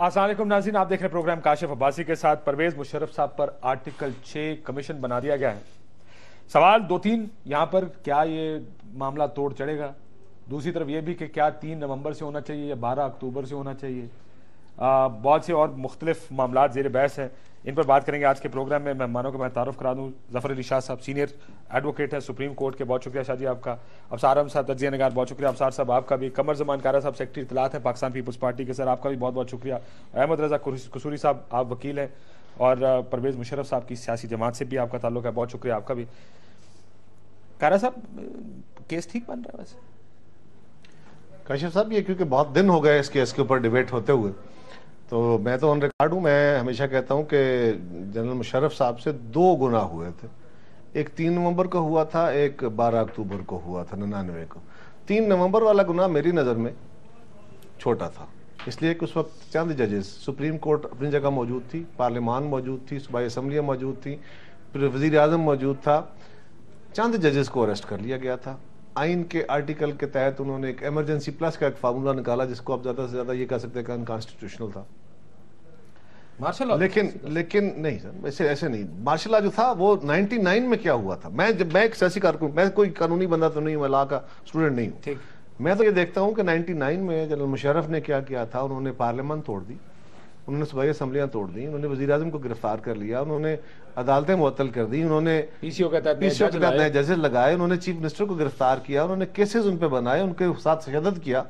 السلام علیکم ناظرین، آپ دیکھ رہے ہیں پروگرام کاشف عباسی کے ساتھ۔ پرویز مشرف صاحب پر آرٹیکل 6 کمیشن بنا دیا گیا ہے۔ سوال 2-3 یہاں پر، کیا یہ معاملہ توڑ چڑھے گا؟ دوسری طرف یہ بھی کہ کیا 3 نومبر سے ہونا چاہیے یا 12 اکتوبر سے ہونا چاہیے؟ بہت سے اور مختلف معاملات زیر بحث ہیں، ان پر بات کریں گے آج کے پروگرام میں۔ مہمانوں کو میں تعارف کرا دوں، ظفر علی شاہ صاحب سینئر ایڈوکیٹ ہیں سپریم کورٹ کے، بہت شکریہ شاہ جی آپ کا۔ ابصار احمد صاحب تجزیہ نگار، بہت شکریہ ابصار صاحب آپ کا بھی۔ قمر زمان کارا صاحب سیکرٹری اطلاعات ہیں پاکستان پیپلز پارٹی کے، سر آپ کا بھی بہت بہت شکریہ۔ احمد رضا قصوری صاحب آپ وکیل ہیں، اور پرویز مشرف صاحب کی سیاسی جماعت سے بھی آپ کا تعلق ہے، بہت شکریہ آپ کا بھی۔ کارا صاحب کیس ٹھیک بن رہا ہے ویسے؟ کاشف صاحب یہ کیونکہ بہت دن ہو گئے اس کیس کے اوپر ڈیبیٹ ہوتے ہوئے، تو میں تو آن ریکارڈ ہوں، میں ہمیشہ کہتا ہوں کہ جنرل مشرف صاحب سے 2 گناہ ہوئے تھے، ایک 3 نومبر کو ہوا تھا، ایک 12 اکتوبر کو ہوا تھا 99 کو۔ 3 نومبر والا گناہ میری نظر میں چھوٹا تھا، اس لیے کہ اس وقت چند ججز، سپریم کورٹ اپنی جگہ موجود تھی، پارلیمان موجود تھی، صوبائی اسمبلیاں موجود تھیں، پھر وزیر اعظم موجود تھا، چند ججز کو اریسٹ کر لیا گیا تھا۔ آئین کے آرٹیکل کے تحت انہوں نے ایک ایمرجنسی پلس کا ایک فارمولہ نکالا جس کو آپ زیادہ سے زیادہ یہ کہہ سکتے ہیں کہ انکانسٹیٹیوشنل تھا۔ لیکن نہیں سر، ایسے نہیں۔ مارشل لا جو تھا وہ 99 میں کیا ہوا تھا، میں ایک سیاسی کارکن، میں کوئی قانونی بندہ تو نہیں ہوں، میں لا کا اسٹوڈنٹ نہیں ہوں، میں تو یہ دیکھتا ہوں کہ 99 میں جنرل مشرف نے کیا کیا تھا، انہوں نے پارلیمان توڑ دی، انہوں نے صوبائی اسمبلیاں توڑ دی، انہوں نے وزیر اعظم کو گرفتار کر لیا، انہوں نے عدالتیں معطل کر دی، انہوں نے پی سی او کے تحت نئے ججز لگائے، انہوں نے چیف منسٹر کو گرفتار کیا، انہوں نے کیسز ان پہ بنائے، ان کے ساتھ تشدد کیا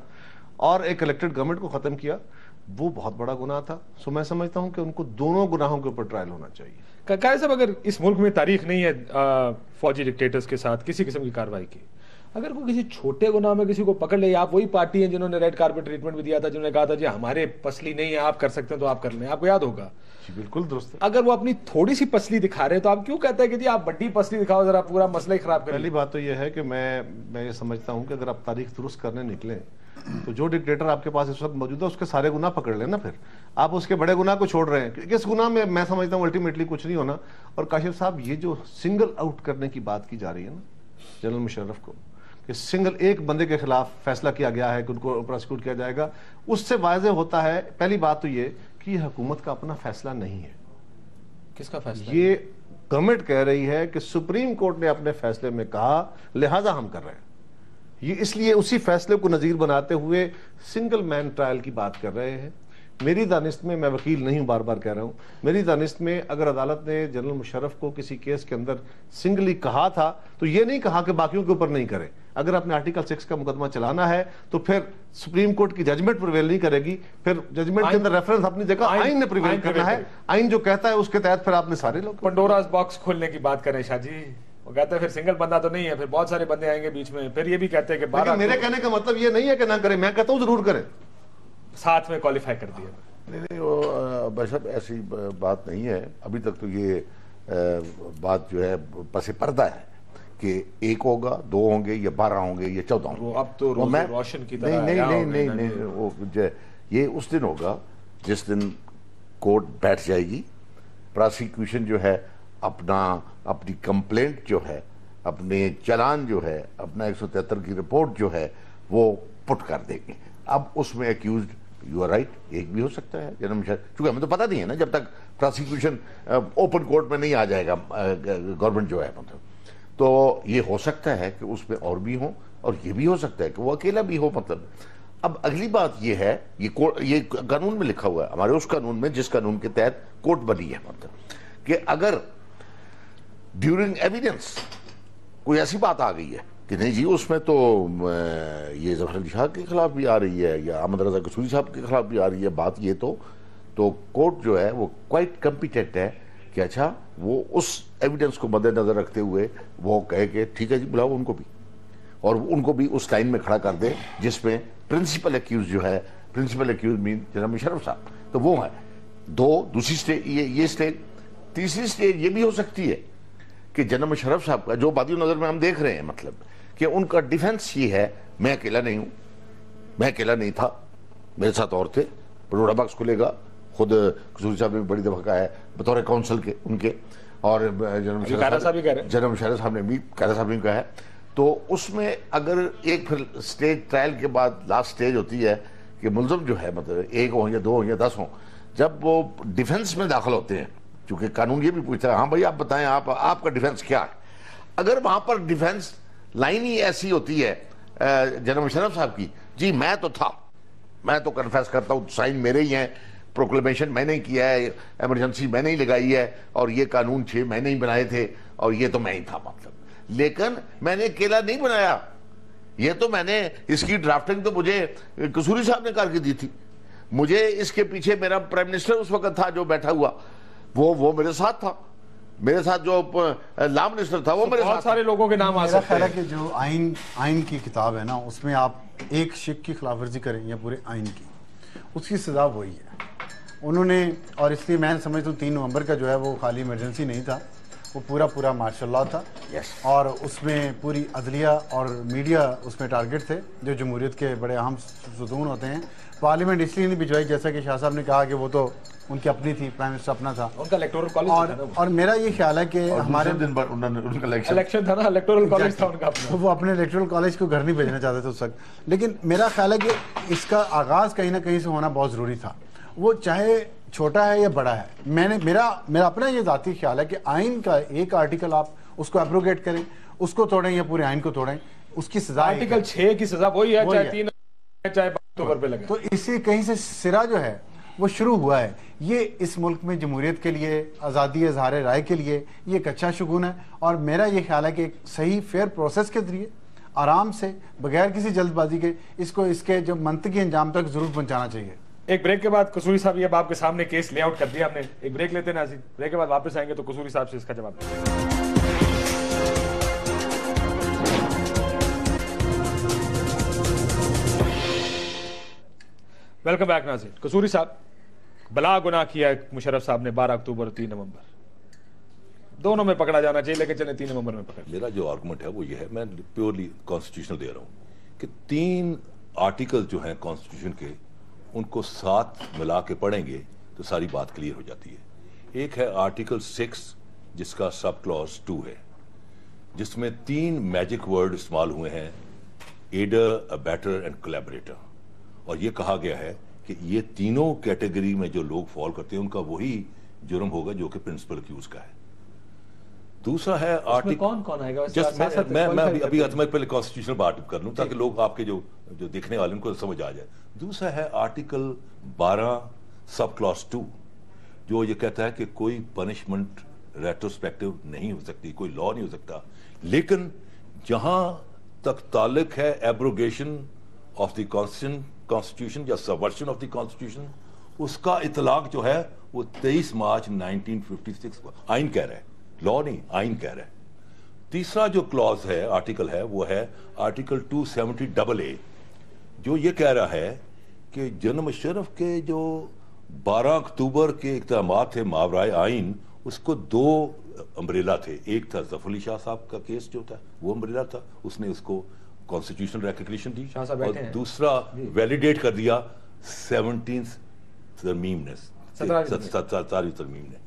اور ایک الیکٹڈ گورنمنٹ کو ختم کیا۔ وہ بہت بڑا گناہ تھا، سو میں سمجھتا ہوں کہ ان کو دونوں گناہوں کے اوپر ٹرائل ہونا چاہیے۔ قائد صاحب، اگر اس ملک میں تاریخ نہیں ہے فوجی ڈکٹیٹرز کے ساتھ کسی قسم کی کارروائی کی، اگر کوئی کسی چھوٹے گناہ میں کسی کو پکڑ لے، آپ وہی پارٹی ہیں جنہوں نے ریڈ کارپٹ ٹریٹمنٹ بھی دیا تھا، جنہوں نے کہا تھا جی ہمارے پسلی نہیں ہے، آپ کر سکتے ہیں تو آپ کر لیں، آپ کو یاد ہوگا؟ جی بالکل درست ہے۔ اگر وہ اپنی تھوڑی سی پسلی دکھا رہے ہیں تو آپ کیوں کہتے ہیں کہ جی آپ بڑی پسلی دکھاؤ، ذرا پورا مسئلہ ہی خراب کریں؟ پہلی بات تو یہ ہے کہ میں یہ سمجھتا ہوں کہ اگر آپ تاریخ درست کرنے نکلیں تو جو ڈکٹیٹر آپ کے پاس اس وقت موجود ہے اس کے سارے گناہ پکڑ لیں نا، پھر آپ اس کے بڑے گناہ کو چھوڑ رہے ہیں، کس گناہ میں سمجھتا ہوں الٹیمیٹلی کچھ نہیں ہونا۔ اور کاشف صاحب یہ جو سنگل آؤٹ کرنے کی بات کی جا رہی ہے نا جنرل مشرف کو، کہ سنگل ایک بندے کے خلاف فیصلہ کیا گیا ہے کہ ان کو پراسیکیوٹ کیا جائے گا، اس سے واضح ہوتا ہے پہلی بات تو یہ کہ یہ حکومت کا اپنا فیصلہ نہیں ہے۔ کس کا فیصلہ؟ یہ گورنمنٹ کہہ رہی ہے کہ سپریم کورٹ نے اپنے فیصلے میں کہا لہٰذا ہم کر رہے ہیں، یہ اس لیے اسی فیصلے کو نظیر بناتے ہوئے سنگل مین ٹرائل کی بات کر رہے ہیں۔ میری دانست میں، میں وکیل نہیں ہوں، بار بار کہہ رہا ہوں، میری دانست میں اگر عدالت نے جنرل مشرف کو کسی کیس کے اندر سنگلی کہا تھا تو یہ نہیں کہا کہ باقیوں کے اوپر نہیں کرے۔ اگر آپ نے آرٹیکل 6 کا مقدمہ چلانا ہے تو پھر سپریم کورٹ کی ججمنٹ پرویل نہیں کرے گی، پھر ججمنٹ کے اندر ریفرنس اپنی جگہ آئین نے پرویل کرنا ہے، آئین جو کہتا ہے اس کے تحت پھر آپ نے سارے لوگ پنڈوراز باکس کھولنے کی بات کریں شاہ جی، وہ کہتے ہیں پھر سنگل بندہ تو نہیں ہے، پھر بہت سارے بندے آئیں گے بیچ میں، پھر یہ بھی کہتے ہیں کہ لیکن میرے کہنے کا مطلب یہ نہیں ہے کہ نہ کریں، میں کہتا ہوں ضرور کریں، ساتھ میں کوالیفائی کر دیا۔ نہیں وہ بشب ایسی بات نہیں ہے، ابھی تک تو یہ بات جو ہے پس پردہ ہے کہ 1 ہوگا، 2 ہوں گے یا 12 ہوں گے یا 14 ہوں گے۔ اب تو روشن کی طرح نہیں وہ یہ اس دن ہوگا جس دن کورٹ بیٹھ جائے گی، پراسیکیوشن جو ہے اپنی کمپلینٹ جو ہے، اپنے چلان جو ہے، اپنا 173 کی رپورٹ جو ہے وہ پٹ کر دیں گے۔ اب اس میں ایکیوزڈ یو آر رائٹ ایک بھی ہو سکتا ہے جنرل مشرف، چونکہ ہمیں تو پتہ نہیں ہے نا جب تک پراسیکیوشن اوپن کورٹ میں نہیں آ جائے گا گورنمنٹ جو ہے، مطلب تو یہ ہو سکتا ہے کہ اس میں اور بھی ہوں، اور یہ بھی ہو سکتا ہے کہ وہ اکیلا بھی ہو۔ مطلب اب اگلی بات یہ ہے، یہ قانون میں لکھا ہوا ہے، ہمارے اس قانون میں جس قانون کے تحت کورٹ بنی ہے، مطلب کہ اگر ڈیورنگ ایویڈنس کوئی ایسی بات آ گئی ہے کہ نہیں جی اس میں تو یہ ظفر علی شاہ کے خلاف بھی آ رہی ہے یا احمد رضا قصوری صاحب کے خلاف بھی آ رہی ہے بات، یہ تو کورٹ جو ہے وہ کوائٹ کمپیٹنٹ ہے کہ اچھا وہ اس ایویڈنس کو مد نظر رکھتے ہوئے وہ کہے کہ ٹھیک ہے جی بلاؤ ان کو بھی، اور ان کو بھی اس لائن میں کھڑا کر دے جس میں پرنسپل ایکیوز جو ہے، پرنسپل ایکیوز مین جنرل مشرف صاحب، تو وہ ہے دوسری سٹیج یہ سٹیج۔ تیسری سٹیج یہ بھی ہو سکتی ہے کہ جنرل مشرف صاحب کا جو بادی نظر میں ہم دیکھ رہے ہیں، مطلب کہ ان کا ڈیفنس یہ ہے میں اکیلا نہیں ہوں، میں اکیلا نہیں تھا، میرے ساتھ اور تھے، پنڈورا باکس کھلے گا، خود قصوری صاحب نے بڑی دفعہ کہا ہے بطور کونسل کے ان کے، اور جنرل مشرف صاحب نے بھی کہا ہے۔ تو اس میں اگر ایک پھر سٹیج ٹرائل کے بعد لاسٹ سٹیج ہوتی ہے کہ ملزم جو ہے مطلب 1 ہوں یا 2 ہوں یا 10 ہوں، جب وہ ڈیفنس میں داخل ہوتے ہیں، چونکہ قانون یہ بھی پوچھتا ہے ہاں بھائی آپ بتائیں آپ کا ڈیفنس کیا ہے، اگر وہاں پر ڈیفنس لائن ہی ایسی ہوتی ہے جنرل مشرف صاحب کی، جی میں تو تھا، میں تو کنفیس کرتا ہوں، سائن میرے ہی ہیں، پروکلیمیشن میں نے کیا ہے، ایمرجنسی میں نے ہی لگائی ہے، اور یہ قانون 6 میں نے ہی بنائے تھے، اور یہ تو میں ہی تھا مطلب، لیکن میں نے اکیلا نہیں بنایا، یہ تو میں نے اس کی ڈرافٹنگ تو مجھے قصوری صاحب نے کر کے دی تھی، مجھے اس کے پیچھے میرا پرائم منسٹر اس وقت تھا جو بیٹھا ہوا، وہ میرے ساتھ تھا، میرے ساتھ جو لا منسٹر تھا وہ میرے ساتھ، بہت سارے لوگوں کے نام آ میرا سکتے خیال ہے ہیں. کہ جو آئین کی کتاب ہے نا، اس میں آپ ایک شک کی خلاف ورزی کریں یا پورے آئین کی، اس کی سزا وہی ہے انہوں نے. اور اس لیے میں سمجھتا ہوں 3 نومبر کا جو ہے وہ خالی ایمرجنسی نہیں تھا، وہ پورا مارشل لاء تھا، اور اس میں پوری عدلیہ اور میڈیا اس میں ٹارگٹ تھے، جو جمہوریت کے بڑے اہم ستون ہوتے ہیں. پارلیمنٹ اس لیے نہیں بھجوائی جیسا کہ شاہ صاحب نے کہا کہ وہ تو ان کی اپنی تھی، پرائم منسٹر اپنا تھا، ان کا الیکٹورل کالج اور میرا یہ خیال ہے کہ ہمارے دن پر ان کا الیکشن تھا نا، الیکٹورل کالج تھا ان کا اپنا. وہ اپنے الیکٹورل کالج کو گھر نہیں بھیجنا چاہتے تھے اس وقت. لیکن میرا خیال ہے کہ اس کا آغاز کہیں نہ کہیں سے ہونا بہت ضروری تھا، وہ چاہے چھوٹا ہے یا بڑا ہے. میرا اپنا یہ ذاتی خیال ہے کہ آئین کا ایک آرٹیکل آپ اس کو ایبروگیٹ کریں، اس کو توڑیں یا پورے آئین کو توڑیں، اس کی سزا آرٹیکل 6 کی سزا وہی ہے، چاہے 3 چاہے 5 اکتوبر پہ لگے. تو اس سے کہیں سے سرا جو ہے وہ شروع ہوا ہے. یہ اس ملک میں جمہوریت کے لیے، آزادی اظہار رائے کے لیے یہ ایک اچھا شگون ہے، اور میرا یہ خیال ہے کہ ایک صحیح فیئر پروسیس کے ذریعے آرام سے بغیر کسی جلد بازی کے اس کے جو منطقی انجام تک ضرور پہنچانا چاہیے. ایک بریک کے بعد قصوری صاحب یہ آپ کے سامنے کیس لے آؤٹ کر دیا ہم نے، ایک بریک لیتے ہیں ناظرین، بریک کے بعد واپس آئیں گے تو قصوری صاحب سے اس کا جواب دیں گے. ویلکم بیک ناظرین. قصوری صاحب، بلا گناہ کیا ہے مشرف صاحب نے 12 اکتوبر اور 3 نومبر دونوں میں پکڑا جانا چاہیے، لیکن چلیں 3 نومبر میں پکڑ. میرا جو آرگومنٹ ہے وہ یہ ہے، میں پیورلی کانسٹیٹیوشنل دے رہا ہوں، کہ 3 آرٹیکل جو ہیں کانسٹیٹیوشن کے، ان کو ساتھ ملا کے پڑھیں گے تو ساری بات کلیئر ہو جاتی ہے. ایک ہے آرٹیکل 6 جس کا سب کلوز 2 ہے، جس میں 3 میجک ورڈ استعمال ہوئے ہیں، ایڈر، ابیٹر اینڈ کولیبریٹر، اور یہ کہا گیا ہے کہ یہ تینوں کیٹیگری میں جو لوگ فال کرتے ہیں ان کا وہی جرم ہوگا جو کہ پرنسپل ایکیوز کا ہے. دوسرا ہے آرٹیکل کون آئے گا؟ میں ابھی پہلے کانسٹیٹیوشنل بات کر لوں تاکہ لوگ آپ کے جو دیکھنے والے ان کو سمجھ آ جائے. دوسرا ہے آرٹیکل 12 سب کلاس 2 جو یہ کہتا ہے کہ کوئی پنشمنٹ ریٹروسپیکٹو نہیں ہو سکتی، کوئی لا نہیں ہو سکتا، لیکن جہاں تک تعلق ہے ایبروگیشن آف دی کانسٹیٹیوشن یا سبورشن آف دی کانسٹیٹیوشن، اس کا اطلاق جو ہے وہ 23 مارچ 1956 کو آئین کہہ رہا ہے، لا نہیں، آئین کہہ رہا ہے. تیسرا جو کلاز ہے، آرٹیکل ہے، وہ ہے آرٹیکل 270AA جو یہ کہہ رہا ہے کہ جنرل مشرف کے جو 12 اکتوبر کے اقدامات تھے ماورائے آئین، اس کو 2 امبریلا تھے. ایک تھا ظفر علی شاہ صاحب کا کیس جو تھا، وہ امبریلا تھا، اس نے اس کو کانسٹیٹیوشنل ریکگنیشن دی، اور دوسرا ویلیڈیٹ کر دیا 17 ترمیم نے، 17ویں ترمیم نے.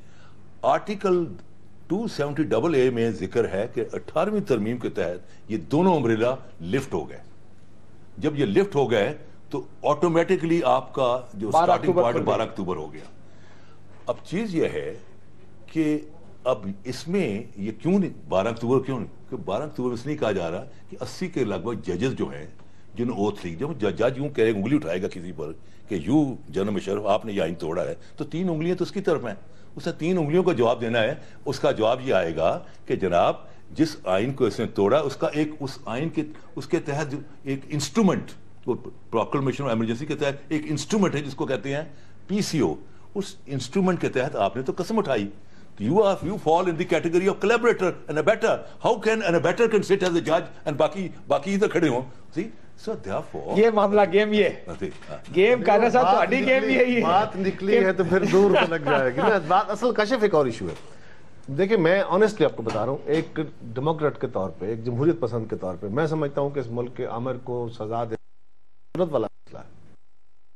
آرٹیکل 270AA میں ذکر ہے کہ 18ویں ترمیم کے تحت یہ دونوں امبریلا لفٹ ہو گئے. جب یہ لفٹ ہو گئے تو آٹومیٹکلی آپ کا جو سٹارٹنگ پوائنٹ 12 اکتوبر ہو گیا. اب چیز یہ ہے کہ اب اس میں یہ کیوں نہیں 12 اکتوبر کیوں نہیں، کہ 12 اکتوبر اس لیے کہا جا رہا کہ 80 کے لگ بھگ ججز جو ہیں جنہوں اوتھ لی، جب جج یوں کہے انگلی اٹھائے گا کسی پر کہ یوں جنرل مشرف آپ نے یہ آئین توڑا ہے، تو 3 انگلیاں تو اس کی طرف ہیں، اسے 3 انگلیوں کا جواب دینا ہے. اس کا جواب یہ آئے گا کہ جناب جس آئین کو اس نے توڑا اس کا ایک اس آئین کے اس کے تحت ایک انسٹرومنٹ، پروکلمیشن آف ایمرجنسی کے تحت ایک انسٹرومنٹ ہے جس کو کہتے ہیں PCO. اس انسٹرومنٹ کے تحت آپ نے تو قسم اٹھائی. You fall in the category of collaborator and abettor. How can an abettor can sit as a judge and باقی ادھر کھڑے ہوں؟ See, so therefore یہ معاملہ گیم یہ گیم کہنا صاحب تہاڈی گیم بھی ہے، یہ بات نکلی ہے تو پھر دور تو لگ جائے گی نا. بات اصل کشف ایک اور ایشو ہے. دیکھیں میں آنیسٹلی آپ کو بتا رہا ہوں، ایک ڈیموکریٹ کے طور پہ، ایک جمہوریت پسند کے طور پہ میں سمجھتا ہوں کہ اس ملک کے امر کو سزا دینا والا مسئلہ ہے،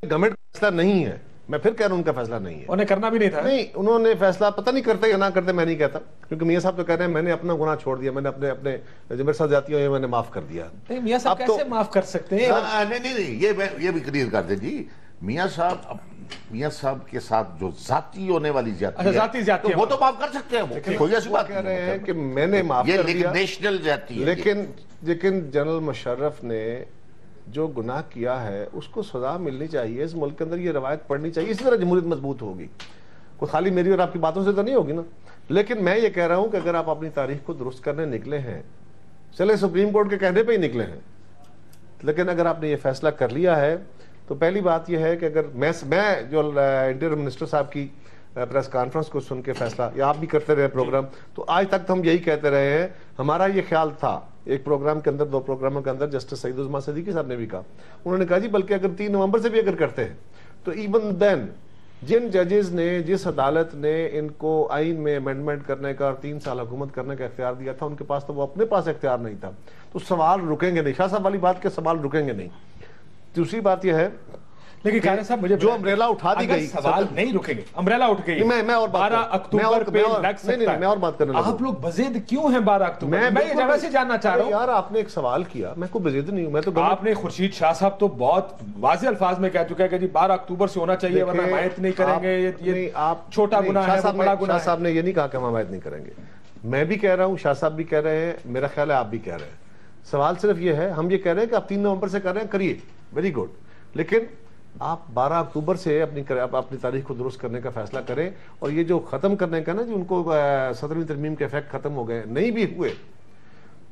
گورنمنٹ کا مسئلہ نہیں ہے. میں پھر کہہ رہا ہوں ان کا فیصلہ نہیں ہے. انہیں کرنا بھی نہیں تھا. نہیں, انہوں نے فیصلہ پتہ نہیں کرتے یا نہ کرتے, میں نہیں کہتا, کیونکہ میاں صاحب تو کہہ رہے ہیں میں نے اپنا گناہ چھوڑ دیا, میں نے اپنے جو میرے ساتھ جاتی ہوئی میں نے معاف کر دیا. نہیں میاں صاحب کیسے معاف کر سکتے ہیں؟ نہیں, یہ بھی کلیئر کر دیں جی. میاں صاحب کے ساتھ جو ذاتی ہونے والی زیادتی ہے وہ تو معاف کر سکتے ہیں, کوئی ایسی بات کہہ رہے ہیں کہ میں نے معاف کر دیا, نیشنل زیادتی ہے. لیکن جنرل مشرف نے جو گناہ کیا ہے اس کو سزا ملنی چاہیے. اس ملک کے اندر یہ روایت پڑھنی چاہیے, اسی طرح جمہوریت مضبوط ہوگی. کوئی خالی میری اور آپ کی باتوں سے تو نہیں ہوگی نا. لیکن میں یہ کہہ رہا ہوں کہ اگر آپ اپنی تاریخ کو درست کرنے نکلے ہیں, چلے سپریم کورٹ کے کہنے پہ ہی نکلے ہیں, لیکن اگر آپ نے یہ فیصلہ کر لیا ہے تو پہلی بات یہ ہے کہ اگر میں جو انٹیریئر منسٹر صاحب کی پریس کانفرنس کو سن کے فیصلہ, یا آپ بھی کرتے رہے پروگرام, تو آج تک تو ہم یہی کہتے رہے ہیں. ہمارا یہ خیال تھا ایک پروگرام کے اندر, 2 پروگراموں کے اندر, جسٹس سعید عثمان صدیقی صاحب نے بھی کہا, انہوں نے کہا جی بلکہ اگر 3 نومبر سے بھی اگر کرتے ہیں تو ایون دین جن ججز نے, جس عدالت نے ان کو آئین میں امینڈمنٹ کرنے کا اور 3 سال حکومت کرنے کا اختیار دیا تھا, ان کے پاس تو وہ اپنے پاس اختیار نہیں تھا. تو سوال رکیں گے نہیں, شاہ صاحب والی بات کے سوال رکیں گے نہیں. دوسری بات یہ ہے لیکن قائد صاحب مجھے جو امبریلا اٹھا دی گئی, سوال نہیں رکیں گے, امبریلا اٹھ گئی, میں اور 12 اکتوبر پہ لگ سکتا ہے. میں اور بات کرنے لگا, آپ لوگ بزید کیوں ہیں 12 اکتوبر؟ میں یہ جگہ سے جاننا چاہ رہا ہوں. یار آپ نے ایک سوال کیا, میں کوئی بزید نہیں ہوں. میں تو آپ نے, خورشید شاہ صاحب تو بہت واضح الفاظ میں کہہ چکے ہیں کہ جی 12 اکتوبر سے ہونا چاہیے ورنہ حمایت نہیں کریں گے, یہ آپ چھوٹا گناہ ہے, بڑا گناہ ہے. شاہ صاحب نے یہ نہیں کہا کہ ہم حمایت نہیں کریں گے. میں بھی کہہ رہا ہوں, شاہ صاحب بھی کہہ رہے ہیں, میرا خیال ہے آپ بھی کہہ رہے ہیں. سوال صرف یہ ہے, ہم یہ کہہ رہے ہیں کہ آپ 3 نومبر سے کر رہے ہیں, کریے, ویری گڈ, لیکن آپ 12 اکتوبر سے اپنی تاریخ کو درست کرنے کا فیصلہ کریں. اور یہ جو ختم کرنے کا نا, جو ان کو 17ویں ترمیم کے افیکٹ ختم ہو گئے, نہیں بھی ہوئے,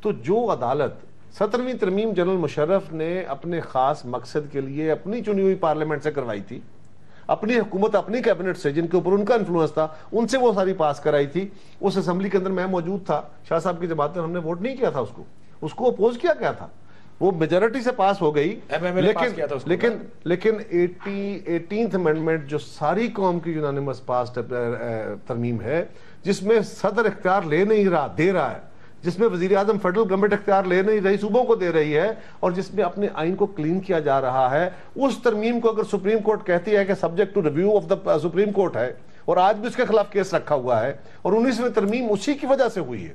تو جو عدالت 17ویں ترمیم جنرل مشرف نے اپنے خاص مقصد کے لیے اپنی چنی ہوئی پارلیمنٹ سے کروائی تھی, اپنی حکومت اپنی کیبنٹ سے جن کے اوپر ان کا انفلوئنس تھا, ان سے وہ ساری پاس کرائی تھی, اس اسمبلی کے اندر میں موجود تھا, شاہ صاحب کی جماعت میں ہم نے ووٹ نہیں کیا تھا, اس کو اپوز کیا گیا تھا, وہ میجورٹی سے پاس ہو گئی. لیکن 18th امینڈمنٹ جو ساری قوم کی یونانیمس پاس ترمیم ہے, جس میں صدر اختیار لے نہیں رہا, دے رہا ہے, جس میں وزیر اعظم فیڈرل گورنمنٹ اختیار لے نہیں رہی, صوبوں کو دے رہی ہے, اور جس میں اپنے آئین کو کلین کیا جا رہا ہے, اس ترمیم کو اگر سپریم کورٹ کہتی ہے کہ subject to review of the Supreme Court ہے, اور آج بھی اس کے خلاف کیس رکھا ہوا ہے, اور 19ویں ترمیم اسی کی وجہ سے ہوئی ہے.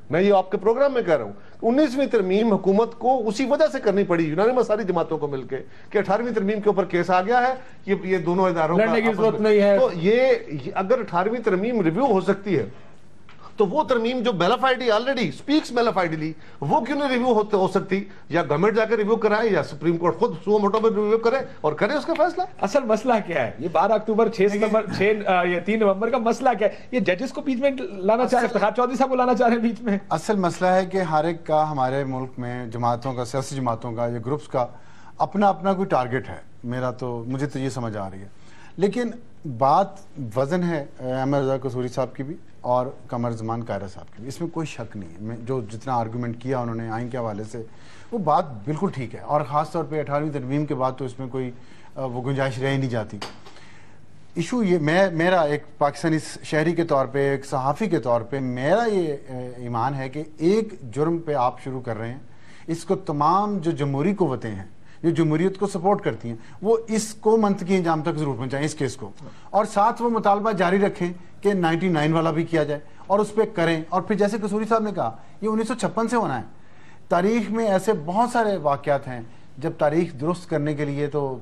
میں یہ آپ کے پروگرام میں کہہ رہا ہوں, 19ویں ترمیم حکومت کو اسی وجہ سے کرنی پڑی یونانیمس ساری جماعتوں کو مل کے, کہ 18ویں ترمیم کے اوپر کیس آ گیا ہے, یہ دونوں اداروں لڑنے کی ضرورت نہیں ہے. تو یہ اگر 18ویں ترمیم ریویو ہو سکتی ہے, تو وہ ترمیم جو بیلافائڈی آلریڈی سپیکس بیلافائڈلی, وہ کیوں نہیں ریویو ہو سکتی؟ یا گورنمنٹ جا کے ریویو کرائے, یا سپریم کورٹ خود سو موٹو میں ریویو کرے اور کرے اس کا فیصلہ. اصل مسئلہ کیا ہے یہ 12 اکتوبر 3 نومبر کا مسئلہ کیا ہے؟ یہ ججز کو بیچ میں لانا چاہ رہے ہیں, افتخار چودھری صاحب کو لانا چاہ رہے ہیں بیچ میں. اصل مسئلہ ہے کہ ہر ایک کا ہمارے ملک میں جماعتوں کا, سیاسی جماعتوں کا یا گروپس کا اپنا کوئی ٹارگٹ ہے. مجھے تو یہ سمجھ آ رہی ہے, لیکن بات وزن ہے احمد رضا قصوری صاحب کی بھی اور قمر زمان قاہرہ صاحب کی بھی, اس میں کوئی شک نہیں ہے. جو جتنا آرگومنٹ کیا انہوں نے آئین کے حوالے سے, وہ بات بالکل ٹھیک ہے, اور خاص طور پہ 18ویں ترمیم کے بعد تو اس میں کوئی وہ گنجائش رہ ہی نہیں جاتی. ایشو یہ, میرا ایک پاکستانی شہری کے طور پہ, ایک صحافی کے طور پہ میرا یہ ایمان ہے کہ ایک جرم پہ آپ شروع کر رہے ہیں, اس کو تمام جو جمہوری قوتیں ہیں جو جمہوریت کو سپورٹ کرتی ہیں, وہ اس کو منطقی انجام تک ضرور پہنچائیں اس کیس کو, اور ساتھ وہ مطالبہ جاری رکھیں کہ 99 والا بھی کیا جائے اور اس پہ کریں. اور پھر جیسے قصوری صاحب نے کہا, یہ 1956 سے ہونا ہے. تاریخ میں ایسے بہت سارے واقعات ہیں جب تاریخ درست کرنے کے لیے تو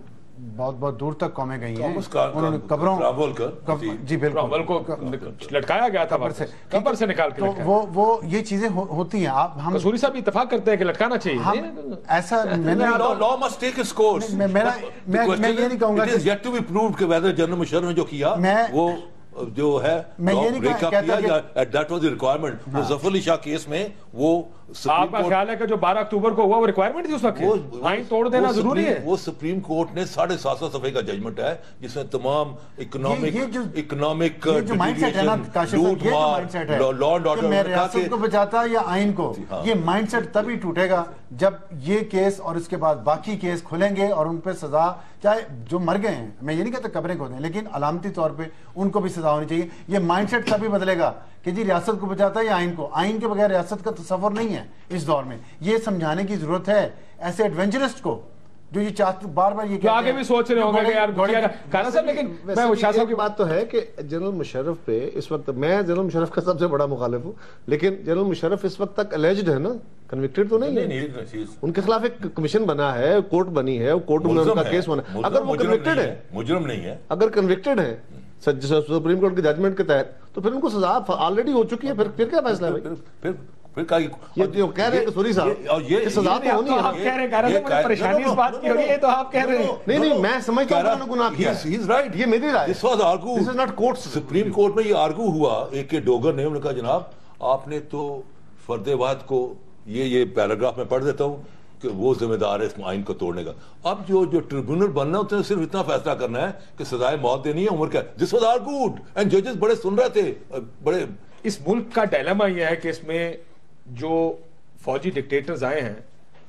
بہت بہت دور تک قومیں گئی ہیں, انہوں نے قبروں, جی بالکل کو لٹکایا گیا تھا قبر سے نکال کے, تو وہ یہ چیزیں ہوتی ہیں. ہم قصوری صاحب اتفاق کرتے ہیں کہ لٹکانا چاہیے, ایسا میں law must take its course. یہ نہیں کہوں گا it is yet to be proved کہ whether جنرل مشرف نے جو کیا وہ جو ہے میں یہ نہیں کہتا کہ that was the requirement. وہ ظفر علی شاہ کیس میں وہ آپ کا خیال ہے کہ جو 12 اکتوبر کو ہوا وہ ریکوائرمنٹ تھی اس وقت, آئین توڑ دینا ضروری ہے؟ وہ سپریم کورٹ نے 7.5 صفحے کا ججمنٹ ہے جس میں تمام اکنامک لوٹ مار, لا اینڈ آرڈر, میں ریاست کو بچاتا یا آئین کو, یہ مائنڈ سیٹ تبھی ٹوٹے گا جب یہ کیس اور اس کے بعد باقی کیس کھلیں گے اور ان پہ سزا, چاہے جو مر گئے ہیں, میں یہ نہیں کہتا قبریں کھودیں, لیکن علامتی طور پہ ان کو بھی سزا ہونی چاہیے. یہ مائنڈ سیٹ تبھی بدلے گا کہ جی ریاست کو بچاتا ہے یا آئین کو, آئین کے بغیر ریاست کا تصور نہیں ہے اس دور میں. یہ سمجھانے کی ضرورت ہے ایسے ایڈونچرسٹ کو جو یہ چاہتے بار بار یہ جو آگے بھی سوچ رہے ہوں گے کہ یار کانا صاحب، لیکن میں وہ شاہ صاحب کی بات تو ہے کہ جنرل مشرف پہ اس وقت، میں جنرل مشرف کا سب سے بڑا مخالف ہوں، لیکن جنرل مشرف اس وقت تک الیجڈ ہے نا، کنوکٹڈ تو نہیں ہے. ان کے خلاف ایک کمیشن بنا ہے، کورٹ بنی ہے، کورٹ میں ان کا کیس بنا. اگر وہ کنوکٹڈ ہے، مجرم نہیں ہے، اگر کنوکٹڈ ہے سپریم کورٹ کی ججمنٹ کے تحت، تو پھر ان کو سزا آلریڈی ہو چکی ہے. پھر کیا فیصلہ ہے؟ یہ جو کہہ رہے ہیں قصوری صاحب یہ سزا تو ہونی ہے. آپ کہہ رہے ہیں پریشانی اس بات کی ہو رہی ہے، تو آپ کہہ رہے ہیں نہیں میں سمجھتا ہوں انہوں نے گناہ کیا ہے. یہ میری رائے ہے. This is not courts. Supreme court میں یہ آرگو ہوا، ایک کے ڈوگر نے، انہوں نے کہا جناب آپ نے تو فرد واحد کو یہ پیراگراف میں پڑھ دیتا ہوں کہ وہ ذمہ دار ہے اس آئین کو توڑنے کا. اب جو ٹریبیونل بننا ہوتا ہے صرف اتنا فیصلہ کرنا ہے کہ سزائے موت دینی ہے، عمر کا. دس واز آرگوڈ اینڈ ججز بڑے سن رہے تھے. بڑے اس ملک کا ڈائلیما یہ ہے کہ اس میں جو فوجی ڈکٹیٹرز آئے ہیں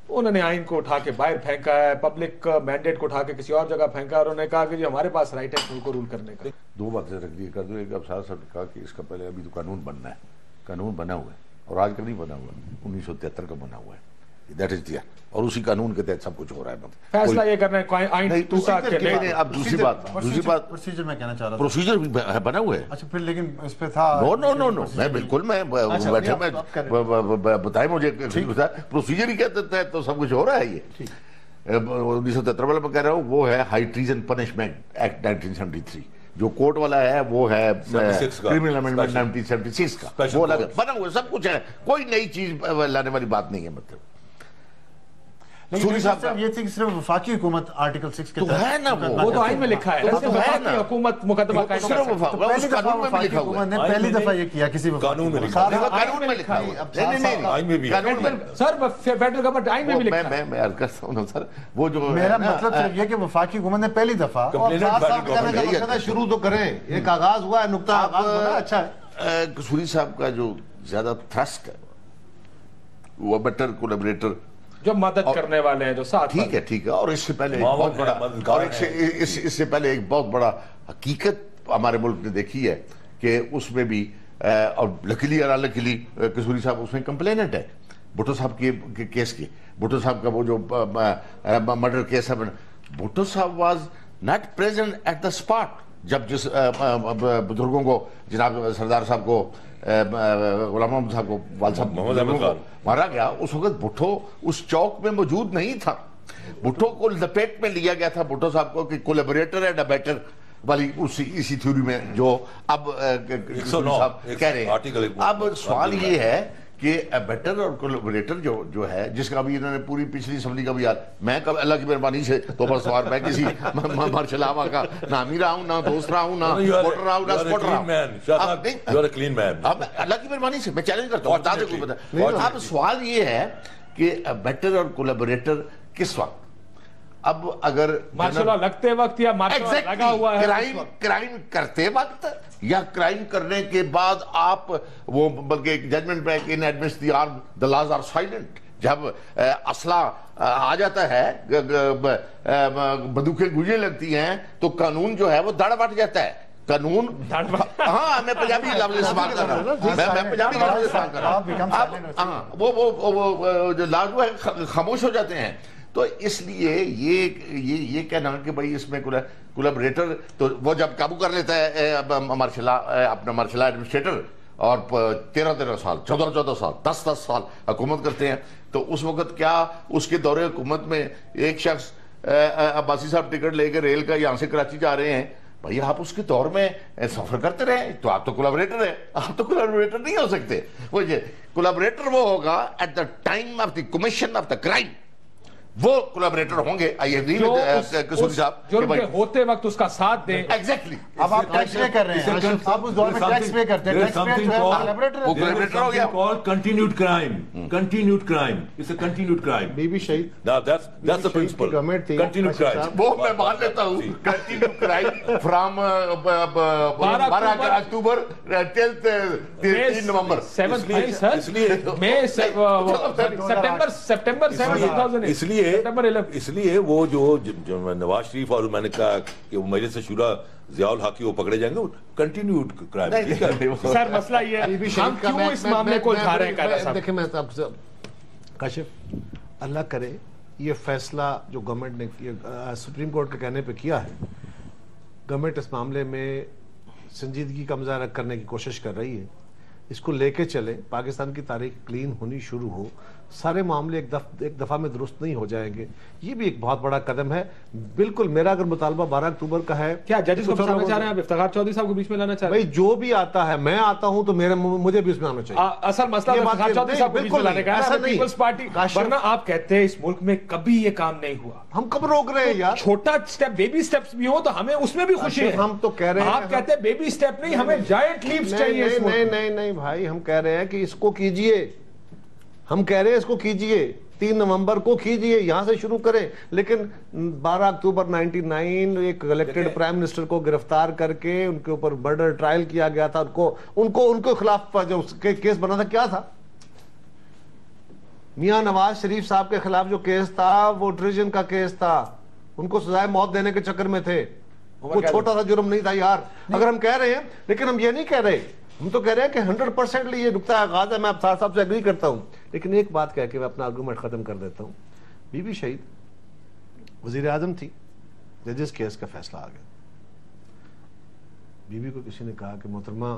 انہوں نے آئین کو اٹھا کے باہر پھینکا ہے، پبلک مینڈیٹ کو اٹھا کے کسی اور جگہ پھینکا، اور انہوں نے کہا کہ جی ہمارے پاس رائٹ ہے ملک کو رول کرنے کا. دو باتیں رکھ دی کر دو. ایک اب صاحب نے کہا کہ اس کا پہلے ابھی تو قانون بننا ہے. قانون بنا ہوا ہے اور آج کا نہیں بنا ہوا ہے، 1973 کا بنا ہوا ہے. دیٹ از دیا، اور اسی قانون کے تحت سب کچھ ہو رہا ہے. فیصلہ یہ کرنا ہے آئین ٹوٹا کہ اب دوسری بات پروسیجر میں کہنا چاہ رہا تھا، پروسیجر بھی بنا ہوا ہے. اچھا پھر لیکن اس پہ تھا نو میں بالکل میں بیٹھے میں بتائیں مجھے پروسیجر ہی کہتے ہیں تو سب کچھ ہو رہا ہے. یہ 1973 والا میں کہہ رہا ہوں، وہ ہے ہائی ٹریزن پنشمنٹ ایکٹ 1973. جو کورٹ والا ہے وہ ہے کرمنل امینڈمنٹ 1976 کا، وہ الگ بنا ہوا سب کچھ ہے. کوئی نئی چیز لانے والی بات نہیں ہے. مطلب سوری صاحب یہ تھی صرف وفاقی حکومت آرٹیکل 6 کے تو ہے نا، وہ تو آئین میں لکھا ہے وفاقی حکومت مقدمہ قائم کر سکتے. پہلی دفعہ یہ کیا کسی قانون میں لکھا ہے. سر فیڈرل گورنمنٹ آئین میں بھی لکھا ہے. میں عرض کرتا ہوں سر، وہ جو میرا مطلب صرف یہ کہ وفاقی حکومت نے پہلی دفعہ شروع تو کریں. ایک آغاز ہوا ہے، نقطہ آغاز بنا اچھا ہے. قصوری صاحب کا جو زیادہ تھرسٹ ہے وہ بیٹر کولیبریٹر، جو مدد کرنے والے ہیں، جو ساتھ. ٹھیک ہے. اور اس سے پہلے بہت بڑا، اور اس سے پہلے ایک بہت بڑا حقیقت ہمارے ملک نے دیکھی ہے کہ اس میں بھی، اور لکیلی اور انلکیلی قصوری صاحب اس میں کمپلیننٹ ہے بھٹو صاحب کے کیس کی. بھٹو صاحب کا وہ جو مرڈر کیس ہے، Bhutto sahib was not present at the spot جب جس بزرگوں کو، جناب سردار صاحب کو، غلام محمد صاحب کو، والد صاحب محمد احمد خان مارا گیا، اس وقت بھٹو اس چوک میں موجود نہیں تھا. بھٹو کو لپیٹ میں لیا گیا تھا بھٹو صاحب کو کہ کولیبریٹر اینڈ ابیٹر والی اسی تھیوری میں جو اب کہہ رہے ہیں. اب سوال یہ ہے کہ ابیٹر اور کولیبریٹر جو ہے، جس کا ابھی انہوں نے پوری پچھلی اسمبلی کا بھی یاد، میں کب اللہ کی مہربانی سے تو بس سوال، میں کسی مارشل آوا کا نہ امیر رہا ہوں، نہ دوست رہا ہوں، نہ ووٹر رہا ہوں، نہ سپورٹر رہا ہوں. اب اللہ کی مہربانی سے میں چیلنج کرتا ہوں. اب سوال یہ ہے کہ ابیٹر اور کولیبریٹر کس وقت، اب اگر مارشل لا لگتے وقت یا مارشل لا لگا ہوا ہے، کرائم کرتے وقت یا کرائم کرنے کے بعد آپ وہ، بلکہ ججمنٹ میں ان ایڈمنس دی آرم the laws are silent. جب اسلحہ آ جاتا ہے، بندوقیں گوجنے لگتی ہیں، تو قانون جو ہے وہ دڑ بٹ جاتا ہے. قانون، ہاں میں پنجابی لفظ استعمال کر رہا ہوں، میں پنجابی لفظ استعمال کر رہا ہوں. ہاں وہ جو لا جو ہے خاموش ہو جاتے ہیں. تو اس لیے یہ کہنا کہ بھائی اس میں کولیبریٹر، تو وہ جب قابو کر لیتا ہے اپنا مارشل ایڈمنسٹریٹر، اور 13 سال 14 سال 10 سال حکومت کرتے ہیں، تو اس وقت کیا اس کے دور حکومت میں ایک شخص، عباسی صاحب ٹکٹ لے کے ریل کا یہاں سے کراچی جا رہے ہیں، بھائی آپ اس کے دور میں سفر کرتے رہے تو آپ تو کولیبریٹر ہیں. آپ تو کولیبریٹر نہیں ہو سکتے. کولیبریٹر وہ ہوگا at the time of the commission of the crime, وہ کولیبریٹر ہوں گے. آئی ایگری ود قصوری صاحب جو ہوتے وقت اس کا ساتھ دیں. ایگزیکٹلی. اب آپ ٹیکس پے کر رہے ہیں، آپ اس دور میں ٹیکس پے کرتے ہیں، ٹیکس پے وہ کولیبریٹر ہو گیا. Continued crime is a continued crime. Bibi شہید، that's the principle. Continued crime. وہ میں مان لیتا ہوں. Continued crime from 12 October till 13 November. September 7 اس لیے وہ جو نواز شریف اور میں نے کہا کہ وہ مجلس شورا ضیاء الحق وہ پکڑے جائیں گے، وہ کنٹینیوڈ کرائم. سر مسئلہ یہ ہے ہم کیوں اس معاملے کو اٹھا رہے ہیں. دیکھیں میں آپ سے کاشف، اللہ کرے یہ فیصلہ جو گورنمنٹ نے سپریم کورٹ کے کہنے پہ کیا ہے، گورنمنٹ اس معاملے میں سنجیدگی کا مظاہرہ کرنے کی کوشش کر رہی ہے. اس کو لے کے چلے، پاکستان کی تاریخ کلین ہونی شروع ہو، سارے معاملے ایک دفعہ میں درست نہیں ہو جائیں گے. یہ بھی ایک بہت بڑا قدم ہے. بالکل میرا اگر مطالبہ 12 اکتوبر کا ہے، کیا ججز کو پھنسانا چاہ رہے ہیں آپ؟ افتخار چودھری صاحب کو بیچ میں لانا چاہ رہے ہیں؟ بھائی جو بھی آتا ہے، میں آتا ہوں تو مجھے بھی اس میں آنا چاہیے. اصل مسئلہ افتخار چودھری صاحب کو بیچ میں لانے کا ہے، پیپلز پارٹی. ورنہ آپ کہتے ہیں اس ملک میں کبھی یہ کام نہیں ہوا. ہم کب روک رہے ہیں یار؟ چھوٹا سٹیپ، بیبی سٹیپس بھی ہوں تو ہمیں اس میں بھی خوشی ہے. ہم تو کہہ رہے ہیں، آپ کہتے ہیں بیبی سٹیپ نہیں، ہمیں جائنٹ لیپس چاہیے اس ملک میں. نہیں بھائی، ہم کہہ رہے ہیں کہ اس کو کیجئے. ہم کہہ رہے ہیں اس کو کیجئے، 3 نومبر کو کیجئے، یہاں سے شروع کریں. لیکن 12 اکتوبر 99 ایک الیکٹڈ پرائم منسٹر کو گرفتار کر کے ان کے اوپر مرڈر ٹرائل کیا گیا تھا. ان کو خلاف جو کیس بنا تھا کیا تھا؟ میاں نواز شریف صاحب کے خلاف جو کیس تھا وہ ٹریجن کا کیس تھا. ان کو سزائے موت دینے کے چکر میں تھے. وہ چھوٹا سا جرم نہیں تھا یار. اگر ہم کہہ رہے ہیں، لیکن ہم یہ نہیں کہہ رہے، ہم تو کہہ رہے ہیں کہ 100% یہ نقطہ آغاز ہے. میں افسار صاحب سے ایگری کرتا ہوں، لیکن ایک بات کہہ کے میں اپنا آرگومنٹ ختم کر دیتا ہوں. بی بی شہید وزیر اعظم تھی، ججز کیس کا فیصلہ آ گیا. بی بی کو کسی نے کہا کہ محترمہ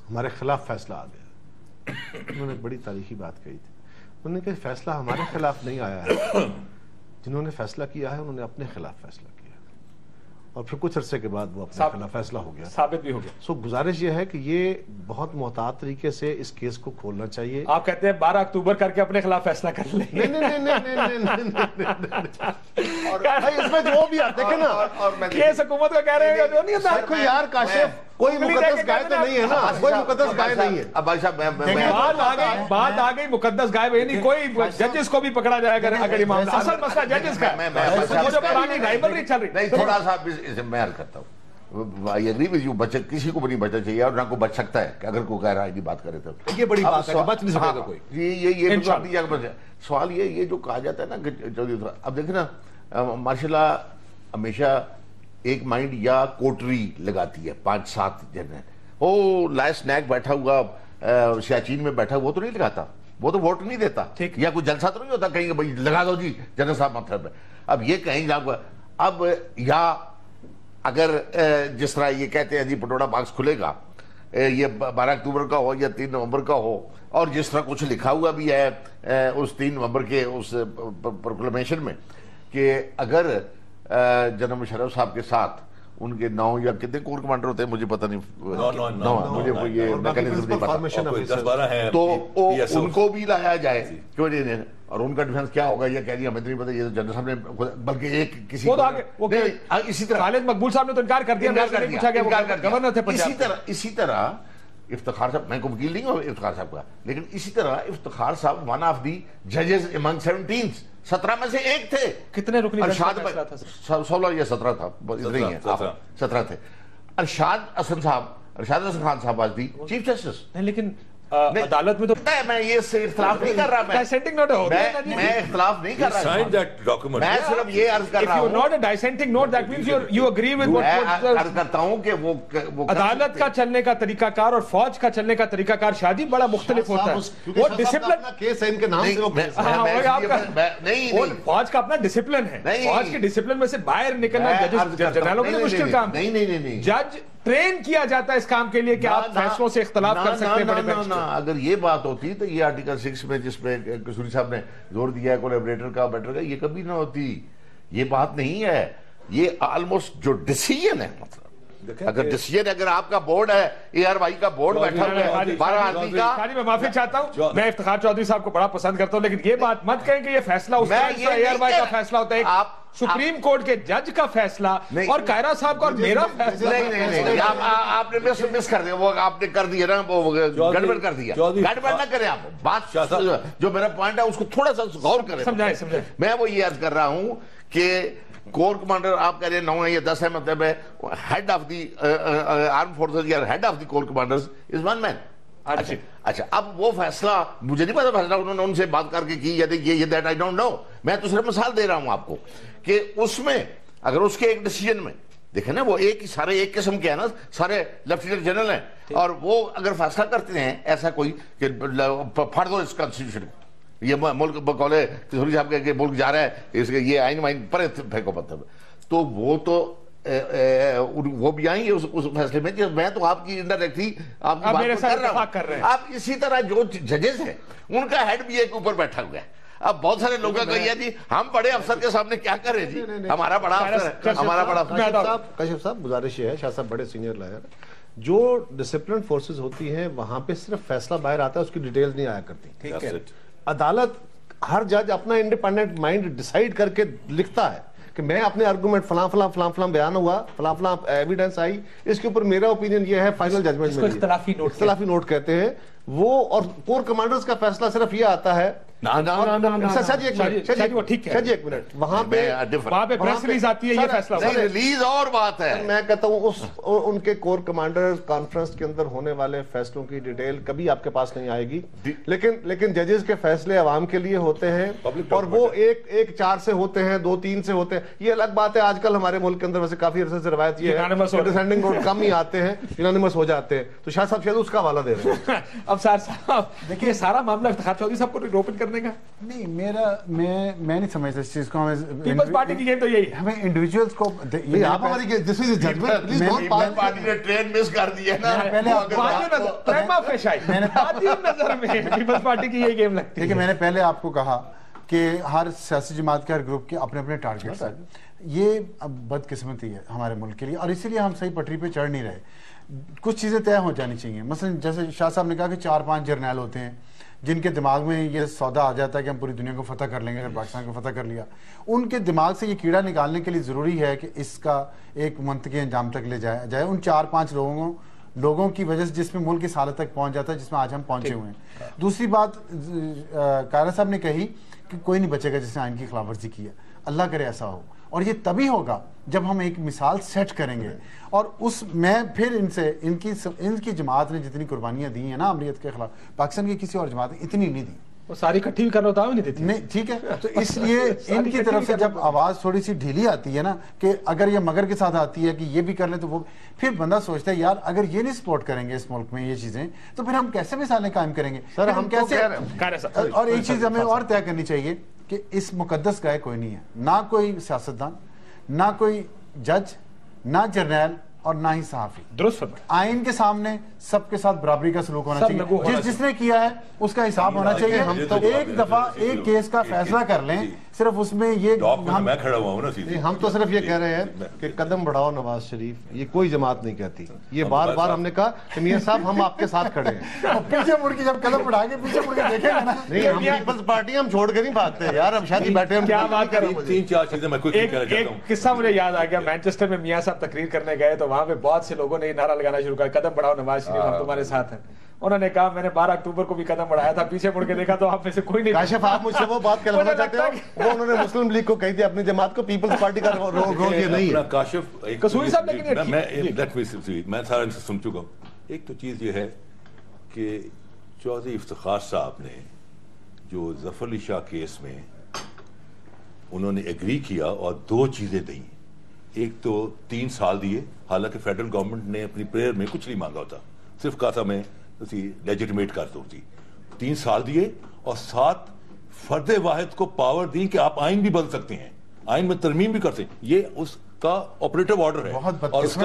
ہمارے خلاف فیصلہ آ گیا. انہوں نے ایک بڑی تاریخی بات کہی تھی. انہوں نے کہا فیصلہ ہمارے خلاف نہیں آیا ہے، جنہوں نے فیصلہ کیا ہے انہوں نے اپنے خلاف فیصلہ کیا. اور پھر کچھ عرصے کے بعد وہ اپنے خلاف فیصلہ ہو گیا، ثابت بھی ہو گیا. سو گزارش یہ ہے کہ یہ بہت محتاط طریقے سے اس کیس کو کھولنا چاہیے. آپ کہتے ہیں 12 اکتوبر کر کے اپنے خلاف فیصلہ کر لیں. اور اس میں جو بھی آتے ہیں نا، کیس حکومت کا کہہ رہے ہیں جو نہیں ہوتا. دیکھو یار کاشف، کوئی مقدس گائے تو نہیں ہے نا، کوئی مقدس گائے نہیں ہے. اب بھائی صاحب بات آ گئی مقدس گائے نہیں، کوئی ججز کو بھی پکڑا جائے گا اگر یہ معاملہ. اصل مسئلہ ججز کا ہے، وہ جو پرانی رائبلری چل رہی. نہیں، تھوڑا سا میں عرض کرتا ہوں، I agree with you، کسی کو بھی نہیں بچنا چاہیے اور نہ کو بچ سکتا ہے کہ اگر کوئی غیر آئینی بات کرے تو. یہ بڑی بات ہے، بچ نہیں سکے گا کوئی. یہ سوال یہ جو کہا جاتا ہے نا، اب دیکھیں نا، ماشاء اللہ ہمیشہ ایک مائنڈ یا کوٹری لگاتی ہے 5-7 جن ہے. وہ لائس نیک بیٹھا ہوا سیاچین میں بیٹھا وہ تو نہیں لگاتا، وہ تو ووٹ نہیں دیتا، یا کوئی جلسہ تو نہیں ہوتا کہیں بھائی لگا دو جی جنرل صاحب مطلب ہے. اب یہ کہیں اب یا اگر جس طرح یہ کہتے ہیں جی پٹوڑا باکس کھلے گا، یہ 12 اکتوبر کا ہو یا 3 نومبر کا ہو، اور جس طرح کچھ لکھا ہوا بھی ہے اس 3 نومبر کے اس پروکلیمیشن میں کہ اگر جنرل مشرف صاحب کے ساتھ ان کے 9 یا کتنے کور کمانڈر ہوتے ہیں مجھے پتہ نہیں، 9 مجھے یہ میکانزم نہیں پتا، تو ان کو بھی لایا جائے. کیوں نہیں؟ اور ان کا ڈیفنس کیا ہوگا یہ کہہ دیا ہمیں نہیں پتا، یہ تو جنرل صاحب نے بلکہ ایک کسی اسی طرح خالد مقبول صاحب نے تو انکار کر دیا، گورنر تھے پنجاب. اسی طرح افتخار صاحب، میں کو وکیل نہیں ہوں افتخار صاحب کا، لیکن اسی طرح افتخار صاحب ون آف دی ججز امنگ 17 میں سے ایک تھے. کتنے رکنی ارشاد 16 یا 17 تھا، اتنے ہی ہیں، 17 تھے. ارشاد حسن خان صاحب آج دی چیف جسٹس. لیکن عدالت میں تو میں یہ اختلاف نہیں کر رہا، میں اختلاف نہیں کر رہا، میں صرف یہ عرض کر رہا ہوں کرتا ہوں کہ وہ عدالت کا چلنے کا طریقہ کار اور فوج کا چلنے کا طریقہ کار شادی بڑا مختلف ہوتا ہے. وہ ڈسپلن کیس ہے ان کے نام نہیں، فوج کا اپنا ڈسپلن ہے، فوج کے ڈسپلن میں سے باہر نکلنا جنرلوں کے لیے مشکل کام. نہیں، جج ٹرین کیا جاتا ہے اس کام کے لیے کہ آپ فیصلوں سے اختلاف کر سکتے ہیں بڑے بینچ میں. اگر یہ بات ہوتی تو یہ آرٹیکل 6 میں جس میں قصوری صاحب نے زور دیا ہے کولیبریٹر کا بیٹر کا، یہ کبھی نہ ہوتی. یہ بات نہیں ہے، یہ آلموسٹ جو ڈیسیژن ہے، مطلب اگر ڈیسیژن اگر آپ کا بورڈ ہے، اے آر وائی کا بورڈ بیٹھا ہوا ہے 12 آدمی کا. میں معافی چاہتا ہوں، میں افتخار چودھری صاحب کو بڑا پسند کرتا ہوں، لیکن یہ بات مت کہیں کہ یہ فیصلہ اس طرح اے آر وائی کا فیصلہ ہوتا ہے، سپریم کورٹ کے جج کا فیصلہ اور کائرہ صاحب کا اور میرا فیصلہ. نہیں، آپ نے مس کر دیا، وہ آپ نے کر دیا نا، وہ گڑبڑ کر دیا. گڑبڑ نہ کریں آپ، بات جو میرا پوائنٹ ہے اس کو تھوڑا سا غور کریں. سمجھائیں. میں وہ یہ عرض کر رہا ہوں کہ کور کمانڈر آپ کہہ رہے ہیں 9 ہے یا 10 ہے، مطلب ہے head of the arm forces یا head of the corps commanders is one man. اچھا، اب وہ فیصلہ مجھے نہیں پتا، فیصلہ انہوں نے ان سے بات کر کے کی یا یہ دیٹ آئی ڈونٹ نو. میں تو صرف مثال دے رہا ہوں آپ کو کہ اس میں اگر اس کے ایک ڈیسیژن میں دیکھیں نا، وہ سارے ایک قسم کے ہیں نا، سارے لیفٹیننٹ جنرل ہیں، اور وہ اگر فیصلہ کرتے ہیں ایسا کوئی کہ پھاڑ دو اس کانسٹیٹیوشن یہ ملک بقولے قصوری صاحب کہ ملک جا رہا ہے اس کے یہ آئین وائن پر پھینکو پتھر. تو وہ بھی آئیں گے اس فیصلے میں کہ میں تو آپ کی انڈائریکٹلی آپ کی بات کر رہا ہوں. آپ اسی طرح جو ججز ہیں ان کا ہیڈ بھی ایک اوپر بیٹھا ہوا ہے. اب بہت سارے لوگوں کا یہ جی ہم بڑے افسر کے سامنے کیا کریں جی, ہمارا بڑا افسر ہے, ہمارا بڑا افسر. کاشف صاحب گزارش یہ ہے, شاہ صاحب بڑے سینئر لائر, جو ڈسپلن فورسز ہوتی ہیں وہاں پہ صرف فیصلہ باہر آتا ہے, اس کی ڈیٹیلز نہیں آیا کرتی. ٹھیک ہے, عدالت ہر جج اپنا انڈیپینڈنٹ مائنڈ ڈیسائیڈ کر کے لکھتا ہے کہ میں اپنے آرگومنٹ فلاں فلاں فلاں فلاں بیان ہوا, فلاں فلاں ایویڈنس آئی, اس کے اوپر میرا اوپینین یہ ہے, فائنل ججمنٹ میں اختلافی نوٹ کہتے ہیں وہ. اور کور کمانڈرز کا فیصلہ صرف یہ آتا ہے وہاں پہ پریس ریلیز آتی ہے, یہ فیصلہ ریلیز اور بات ہے. میں کہتا ہوں ان کے کور کمانڈر کانفرنس کے اندر ہونے والے فیصلوں کی ڈیٹیل کبھی آپ کے پاس نہیں آئے گی, لیکن ججز کے فیصلے عوام کے لیے ہوتے ہیں اور وہ ایک 4 سے ہوتے ہیں, 2-3 سے ہوتے ہیں. یہ الگ بات ہے, آج کل ہمارے ملک کے اندر ویسے کافی عرصے سے روایت یہ ہے ڈسینڈنگ نوٹ کم ہی آتے ہیں, یونانیمس ہو جاتے ہیں. تو شاہ صاحب شاید اس کا حوالہ دے رہے ہیں. اب صاحب دیکھیے سارا معاملہ افتخار چودھری صاحب کو روپن کرنے کا نہیں, میں نہیں سمجھتا اس چیز کو. پیپلز پارٹی کی گیم تو یہی ہے, ہمیں انڈیویجولز کو آپ ہماری دس از ججمنٹ, پلیز ڈونٹ پارٹی نے ٹرین مس کر دی ہے نا. نظر میں پیپلز پارٹی کی یہ گیم لگتی ہے. دیکھیں میں نے پہلے آپ کو کہا کہ ہر سیاسی جماعت کے ہر گروپ کے اپنے اپنے ٹارگیٹس ہیں. یہ بدقسمتی ہے ہمارے ملک کے لیے, اور اسی لیے ہم صحیح پٹری پہ چڑھ نہیں رہے. کچھ چیزیں طے ہو جانی چاہیے. مثلا جیسے شاہ صاحب نے کہا کہ 4-5 جرنیل ہوتے ہیں جن کے دماغ میں یہ سودا آ جاتا ہے کہ ہم پوری دنیا کو فتح کر لیں گے اگر پاکستان کو فتح کر لیا. ان کے دماغ سے یہ کیڑا نکالنے کے لیے ضروری ہے کہ اس کا ایک منطقی انجام تک لے جایا جائے. ان 4-5 لوگوں کی وجہ سے جس میں ملک اس حالت تک پہنچ جاتا ہے جس میں آج ہم پہنچے ہوئے ہیں. دوسری بات قائرہ صاحب نے کہی کہ کوئی نہیں بچے گا جس نے آئین کی خلاف ورزی کی ہے. اللہ کرے ایسا ہو, اور یہ تبھی ہوگا جب ہم ایک مثال سیٹ کریں گے. اور میں پھر ان کی جماعت نے جتنی قربانیاں دی ہیں نا امریت کے خلاف, پاکستان کی کسی اور جماعت نے اتنی نہیں دی. وہ ساری کٹھی بھی کرنا ہوتا ہے نہیں دیتی. نہیں ٹھیک ہے, تو اس لیے ان کی طرف سے جب آواز تھوڑی سی ڈھیلی آتی ہے نا کہ اگر یہ مگر کے ساتھ آتی ہے کہ یہ بھی کر لیں, تو وہ پھر بندہ سوچتا ہے یار اگر یہ نہیں سپورٹ کریں گے اس ملک میں یہ چیزیں, تو پھر ہم کیسے مثالیں قائم کریں گے سر, ہم کیسے. اور ایک چیز ہمیں اور طے کرنی چاہیے کہ اس مقدس گائے کوئی نہیں ہے, نہ کوئی سیاستدان, نہ کوئی جج, نہ جرنیل, اور نہ ہی صحافی. درست. آئین کے سامنے سب کے ساتھ برابری کا سلوک ہونا چاہیے. جس نے کیا ہے اس کا حساب ہونا چاہیے. ہم تو ایک دفعہ ایک کیس کا فیصلہ کر لیں, صرف اس میں یہ میں کھڑا ہوا ہوں نا. ہم تو صرف یہ کہہ رہے ہیں کہ قدم بڑھاؤ نواز شریف, یہ کوئی جماعت نہیں کہتی. یہ بار بار ہم نے کہا کہ میاں صاحب ہم آپ کے ساتھ کھڑے ہیں. پیچھے مڑ کے جب قدم بڑھائیں گے پیچھے مڑ کے دیکھیں گے نا. نہیں, ہم پیپلز پارٹی ہم چھوڑ کے نہیں بھاگتے یار. اب شاید بیٹھے ہم کیا بات کر رہے ہیں. 3-4 چیزیں میں کوئی کہنا چاہتا ہوں. قصہ مجھے یاد آ گیا, مینچسٹر میں میاں صاحب تقریر کرنے گئے تو وہاں پہ بہت سے لوگوں نے نعرہ لگانا شروع کیا, قدم بڑھاؤ نواز شریف ہم تمہارے ساتھ ہیں. انہوں نے کہا میں نے 12 اکتوبر کو بھی قدم بڑھایا تھا, پیچھے مڑ کے دیکھا تو آپ میں سے کوئی نہیں. کاشف آپ مجھ سے وہ بات کہنا چاہتے ہو, وہ انہوں نے مسلم لیگ کو کہی تھی اپنی جماعت کو, پیپلز پارٹی کا رول یہ نہیں ہے. کاشف قصوری صاحب لیکن میں سارا ان سے سن چکا ہوں. ایک تو چیز یہ ہے کہ چودھری افتخار صاحب نے جو ظفر علی شاہ کیس میں انہوں نے ایگری کیا اور 2 چیزیں دیں. ایک تو 3 سال دیے, حالانکہ فیڈرل گورنمنٹ نے اپنی پریئر میں کچھ نہیں مانگا ہوتا, صرف کہا تھا میں لیجیٹمیٹ کر دوں تھی. 3 سال دیے اور 7 فرد واحد کو پاور دی کہ آپ آئین بھی بدل سکتے ہیں, آئین میں ترمیم بھی کر سکتے ہیں. یہ اس کا آپریٹو آرڈر ہے, اور اس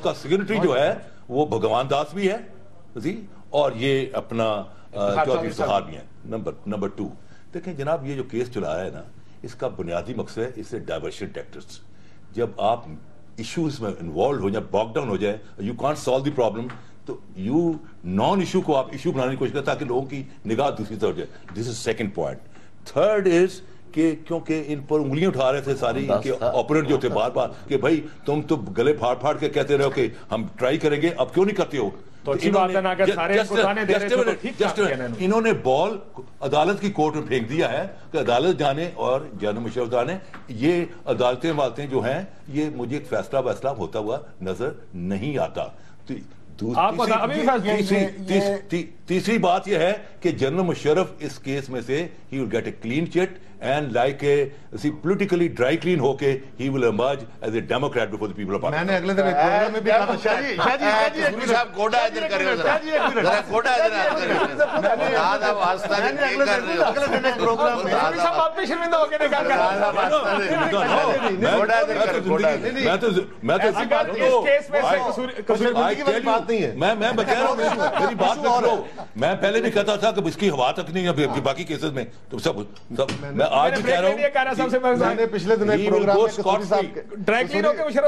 کا سیکرٹری جو ہے وہ بھگوان داس بھی ہے اور یہ اپنا چودھری افتخار بھی ہے. نمبر 2 دیکھیں جناب, یہ جو کیس چلایا ہے نا, اس کا بنیادی مقصد ہے اس سے ڈائیورشن ٹیکٹکس. جب آپ ایشوز میں انوالو ہو جائے, باک ڈاؤن ہو جائے, you can't solve the problem, تو یو نان ایشو کو آپ ایشو بنانے کی کوشش کریں تاکہ لوگوں کی نگاہ دوسری طرف جائے. This is second point. Third is کہ کیونکہ ان پر انگلیاں اٹھا رہے تھے ساری کے آپریٹ جو تھے بار بار کہ بھائی تم تو گلے پھاڑ پھاڑ کے کہتے رہو کہ ہم ٹرائی کریں گے, اب کیوں نہیں کرتے ہو. انہوں نے بال عدالت کی کورٹ میں پھینک دیا ہے کہ عدالت جانے, اور جنرل مشرف جانے. یہ عدالتیں والتیں جو ہیں یہ مجھے ایک فیصلہ ہوتا ہوا نظر نہیں آتا. تیسری بات یہ ہے کہ جنرل مشرف اس کیس میں سے ہی will get a clean chit and like a politically dry clean ہو کے ہی will emerge as a democrat before the people of میں نے اگلے دن ایک پروگرام میں بھی کہا تھا قصوری صاحب کوڈا ادھر کرے ذرا کوڈا ادھر دادا واسطہ نہیں کر رہے ہو اگلے دن ایک پروگرام میں صاحب آپ نے شرمندہ ہو کے نکال میں پہلے بھی کہتا تھا کہ اس کی ہوا تک نہیں ہے باقی کیسز میں تو سب میں آج بھی کہہ رہا ہوں میں نے پچھلے دن ایک پروگرام میں قصوری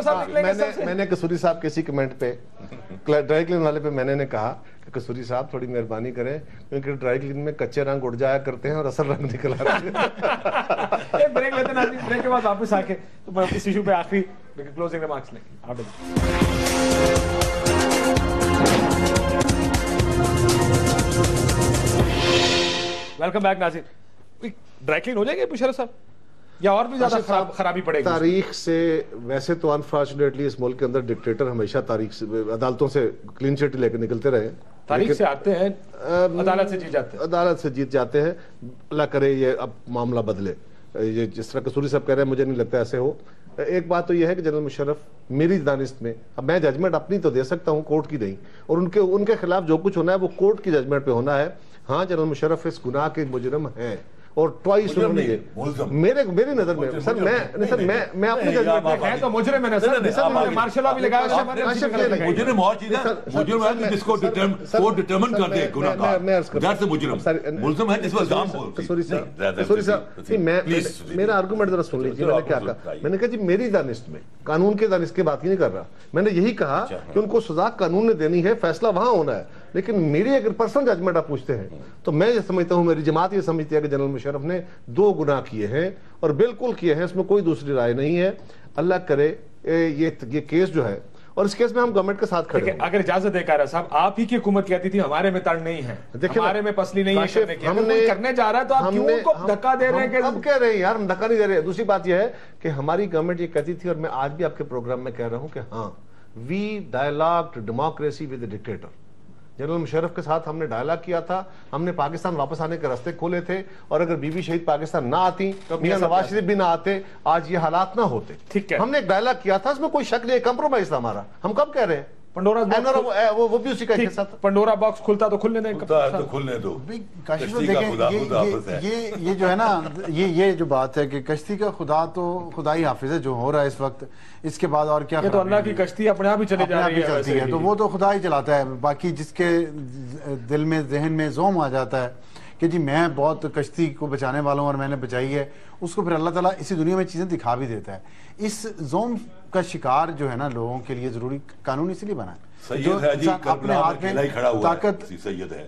صاحب میں نے قصوری صاحب کے اسی کمنٹ پہ ڈرائی کلین والے پہ میں نے کہا کہ قصوری صاحب تھوڑی مہربانی کریں کیونکہ ڈرائی کلین میں کچے رنگ اڑ جایا کرتے ہیں اور اصل رنگ نکل آتے ہیں. بریک لیتے ہیں ناظرین, بریک کے بعد واپس آ کے تو اس ایشو پہ آخری کلوزنگ ریمارکس لیں گے. ویلکم بیک ناظرین. ڈرائی کلین ہو جائے گے مشرف صاحب یا اور بھی زیادہ خرابی پڑے گی؟ تاریخ سے ویسے تو انفارچونیٹلی اس ملک کے اندر ڈکٹیٹر ہمیشہ تاریخ سے عدالتوں سے کلین چٹ لے کے نکلتے رہے. تاریخ سے آتے ہیں, عدالت سے جیت جاتے ہیں. عدالت سے جیت جاتے ہیں. اللہ کرے یہ اب معاملہ بدلے. یہ جس طرح قصوری صاحب کہہ رہے ہیں مجھے نہیں لگتا ایسے ہو. ایک بات تو یہ ہے کہ جنرل مشرف میری دانست میں, اب میں ججمنٹ اپنی تو دے سکتا ہوں, کورٹ کی نہیں, اور ان کے خلاف جو کچھ ہونا ہے وہ کورٹ کی ججمنٹ پہ ہونا ہے. ہاں جنرل مشرف اس گناہ کے مجرم ہیں اور ٹوائس انہوں نے میری نظر میں سر میں اپنی ججمنٹ ہے تو مجرم ہے نا سر, مارشل لا بھی لگایا مجرم اور چیز ہے, مجرم ہے جس کو ڈٹرمن کر دے گناہگار, دیٹس اے مجرم. ملزم ہے جس کو الزام ہو. قصوری صاحب میرا آرگومنٹ ذرا سن لیجیے. میں نے کیا کہا, میں نے کہا جی میری دانست میں, قانون کے دانست کی بات ہی نہیں کر رہا, میں نے یہی کہا کہ ان کو سزا قانون نے دینی ہے, فیصلہ وہاں ہونا ہے. لیکن میری اگر پرسنل ججمنٹ آپ پوچھتے ہیں تو میں یہ سمجھتا ہوں, میری جماعت یہ سمجھتی ہے کہ جنرل مشرف نے 2 گناہ کیے ہیں اور بالکل کیے ہیں, اس میں کوئی دوسری رائے نہیں ہے. اللہ کرے یہ کیس جو ہے, اور اس کیس میں ہم گورنمنٹ کے ساتھ کھڑے ہیں. اگر اجازت دے کہہ رہا صاحب, آپ ہی کی حکومت کہتی تھی ہمارے میں تڑ نہیں ہے, ہمارے میں پسلی نہیں ہے کرنے کی, ہم کرنے جا رہا ہے تو آپ کیوں ان کو دھکا دے رہے ہیں؟ کہ ہم کہہ رہے ہیں یار ہم دھکا نہیں دے رہے. دوسری بات یہ ہے کہ ہماری گورنمنٹ یہ کہتی تھی, اور میں آج بھی آپ کے پروگرام میں کہہ رہا ہوں کہ ہاں we dialogue democracy with dictator. General Musharraf کے ساتھ ہم نے ڈائلاگ کیا تھا, ہم نے پاکستان واپس آنے کے راستے کھولے تھے, اور اگر بی بی شہید پاکستان نہ آتی, میاں نواز شریف بھی نہ آتے, آج یہ حالات نہ ہوتے. ٹھیک ہے, ہم نے ایک ڈائلاگ کیا تھا, اس میں کوئی شک نہیں, کمپرومائز تھا ہمارا. ہم کب کہہ رہے ہیں وہ بھی اسی کا حصہ تھا. پنڈورا باکس کھلتا تو کھلنے دیں, کھلنے دو. یہ جو ہے نا, یہ جو بات ہے کہ کشتی کا خدا تو خدا ہی حافظ ہے جو ہو رہا ہے اس وقت, اس کے بعد اور کیا؟ یہ تو اللہ کی کشتی اپنے آپ ہی چلی جا رہی ہے, تو وہ تو خدا ہی چلاتا ہے. باقی جس کے دل میں ذہن میں زوم آ جاتا ہے کہ جی میں بہت کشتی کو بچانے والا ہوں اور میں نے بچائی ہے, اس کو پھر اللہ تعالیٰ اسی دنیا میں چیزیں دکھا بھی دیتا ہے. اس زوم کا شکار جو ہے نا لوگوں کے لیے ضروری قانون اس لیے بنا ہے. سید ہے جی, اپنے ہاتھ میں کھڑا ہوا طاقت سید ہے.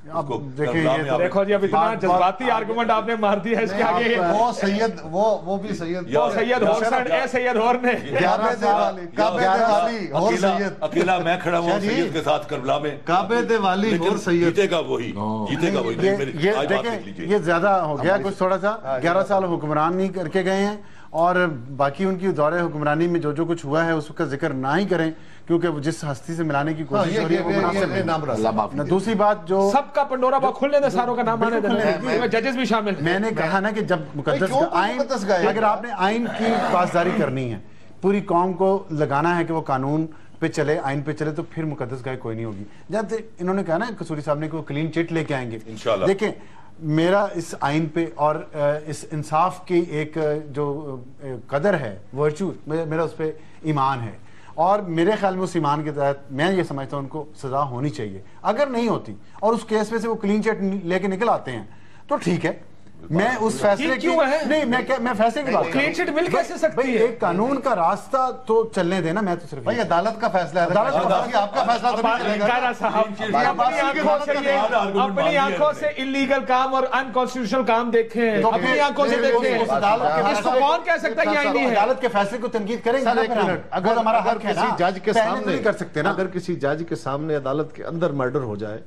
اب دیکھو جی, اب اتنا جذباتی آرگومنٹ آپ نے مار دیا ہے, اس کے آگے وہ سید وہ بھی سید, وہ سید ہورسن اے سید ہور نے 11 دیوالی اور سید, اکیلا میں کھڑا ہوں سید کے ساتھ کربلا میں, کعبے دیوالی اور سید. جیتے گا وہی, جیتے گا وہی. یہ دیکھیں یہ زیادہ ہو گیا کچھ تھوڑا سا. 11 سال حکمران نہیں کر کے گئے ہیں, اور باقی ان کی دور حکمرانی میں جو کچھ ہوا ہے اس کا ذکر نہ ہی کریں, کیونکہ وہ جس ہستی سے ملانے کی کوشش ہو رہی ہے وہ مناسب نہیں. دوسری بات جو سب کا پنڈورا باکس کھلنے دیں, ساروں کا نام آنے دیں, ججز بھی شامل. میں نے کہا نا کہ جب مقدس آئین, اگر آپ نے آئین کی پاسداری کرنی ہے, پوری قوم کو لگانا ہے کہ وہ قانون پہ چلے, آئین پہ چلے, تو پھر مقدس گائے کوئی نہیں ہوگی. جب انہوں نے کہا نا قصوری صاحب نے کہ وہ کلین چٹ لے کے آئیں گے, دیکھیں میرا اس آئین پہ اور اس انصاف کی ایک جو قدر ہے, ورچو, میرا اس پہ ایمان ہے, اور میرے خیال میں اس ایمان کے تحت میں یہ سمجھتا ہوں ان کو سزا ہونی چاہیے. اگر نہیں ہوتی اور اس کیس میں سے وہ کلین چٹ لے کے نکل آتے ہیں تو ٹھیک ہے, میں اس فیصلے کی نہیں, میں فیصلے کی بات کلین چٹ مل کیسے سکتی ہے؟ ایک قانون کا راستہ تو چلنے دینا. میں تو صرف بھائی عدالت کا فیصلہ ہے, آپ کا فیصلہ تو نہیں چلے گا. اپنی آنکھوں سے انلیگل کام اور انکانسٹیٹیوشنل کام دیکیں, اپنی آنکھوں سے دیکھیں. اس کو کون کہہ سکتا ہے کہ آئینی ہے؟ عدالت کے فیصلے کو تنقید کریں گے. اگر ہمارا حق ہے کسی جج کے سامنے, اگر کسی جج کے سامنے عدالت کے اندر مرڈر ہو جائے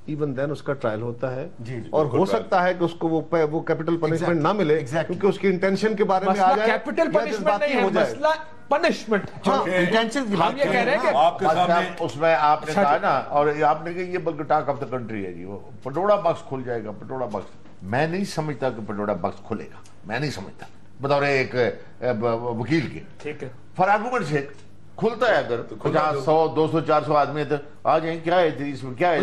ایون دین اس کا ٹرائل ہوتا ہے جی اور ہو سکتا ہے کہ اس کو وہ کیپٹل پنشمنٹ نہ ملے کیونکہ اس کی انٹینشن کے بارے میں آ جائے کیپٹل پنشمنٹ نہیں ہے مسئلہ پنشمنٹ. ہم یہ کہہ رہے ہیں کہ آپ کے سامنے اس میں آپ نے کہا نا اور آپ نے کہا یہ بلکہ ٹاک آف دا کنٹری ہے جی وہ پٹوڑا باکس کھل جائے گا. پٹوڑا باکس میں نہیں سمجھتا کہ پٹوڑا باکس کھلے گا. میں نہیں سمجھتا بطور ایک وکیل کے. ٹھیک ہے فار آرگومنٹ سے کھلتا ہے اگر 50 100 200 400 آدمی آ جائیں کیا ہے اس میں کیا ہے